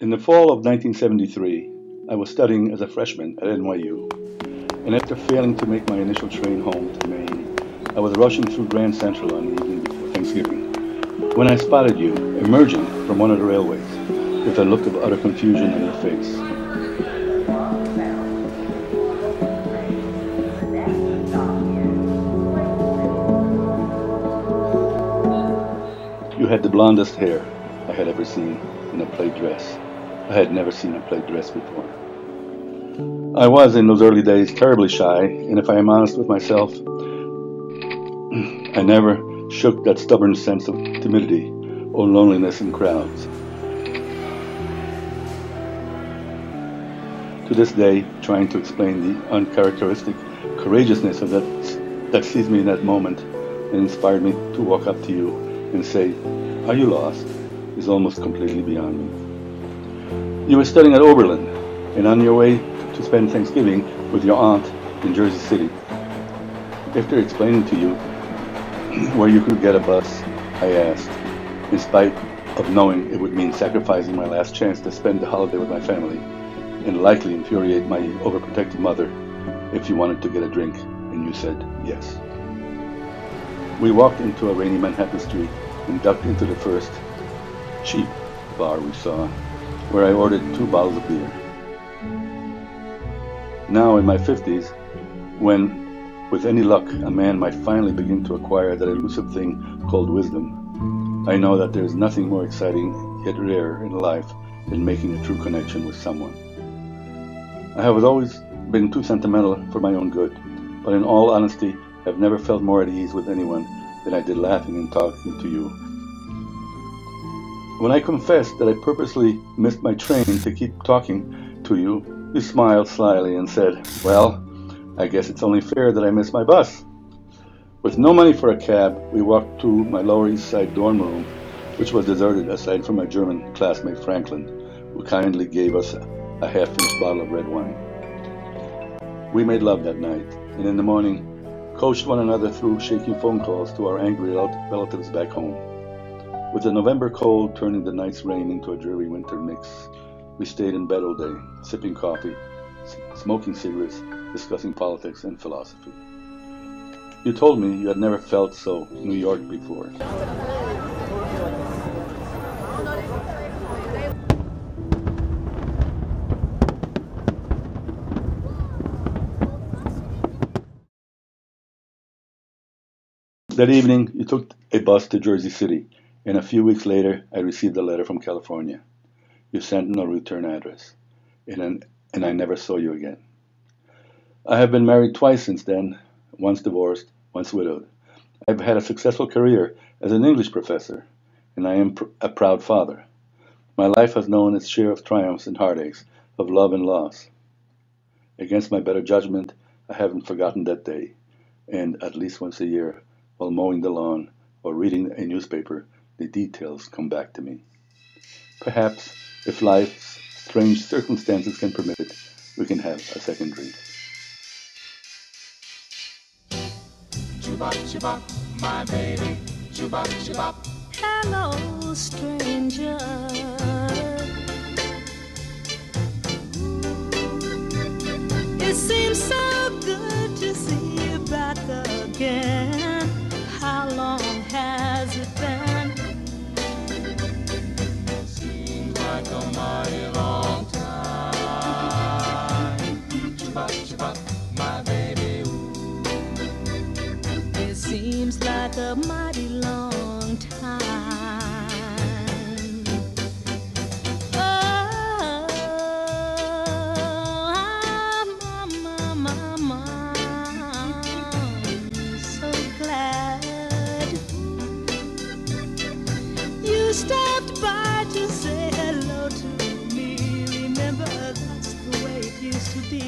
In the fall of 1973, I was studying as a freshman at NYU, and after failing to make my initial train home to Maine, I was rushing through Grand Central on the evening before Thanksgiving, when I spotted you emerging from one of the railways with a look of utter confusion on your face. You had the blondest hair I had ever seen in a plaid dress. I had never seen a plaid dress before. I was, in those early days, terribly shy, and if I am honest with myself, I never shook that stubborn sense of timidity or loneliness in crowds. To this day, trying to explain the uncharacteristic courageousness of that seized me in that moment and inspired me to walk up to you and say, "Are you lost?" is almost completely beyond me. You were studying at Oberlin and on your way to spend Thanksgiving with your aunt in Jersey City. After explaining to you where you could get a bus, I asked, in spite of knowing it would mean sacrificing my last chance to spend the holiday with my family and likely infuriate my overprotective mother, if you wanted to get a drink, and you said yes. We walked into a rainy Manhattan street and ducked into the first cheap bar we saw, where I ordered 2 bottles of beer. Now in my 50s, when, with any luck, a man might finally begin to acquire that elusive thing called wisdom, I know that there is nothing more exciting yet rare in life than making a true connection with someone. I have always been too sentimental for my own good, but in all honesty, I've never felt more at ease with anyone than I did laughing and talking to you. When I confessed that I purposely missed my train to keep talking to you, you smiled slyly and said, "Well, I guess it's only fair that I miss my bus." With no money for a cab, we walked to my Lower East Side dorm room, which was deserted aside from my German classmate Franklin, who kindly gave us a half-inch bottle of red wine. We made love that night, and in the morning, coached one another through shaky phone calls to our angry relatives back home. With the November cold turning the night's rain into a dreary winter mix, we stayed in bed all day, sipping coffee, smoking cigarettes, discussing politics and philosophy. You told me you had never felt so New York before. That evening, you took a bus to Jersey City, and a few weeks later, I received a letter from California. You sent no return address, and I never saw you again. I have been married twice since then, once divorced, once widowed. I've had a successful career as an English professor, and I am a proud father. My life has known its share of triumphs and heartaches, of love and loss. Against my better judgment, I haven't forgotten that day, and at least once a year, while mowing the lawn or reading a newspaper, the details come back to me. Perhaps, if life's strange circumstances can permit it, we can have a second drink. Chubop, chubop, my baby. Chubop, chubop. Hello, stranger. It seems so good to see you back again. How long has it been? Seems like a mighty long time. Chubop, chubop, my baby. It seems like a mighty long time. Oh, I'm so glad you stopped by to say hello to me. Remember, that's the way it used to be.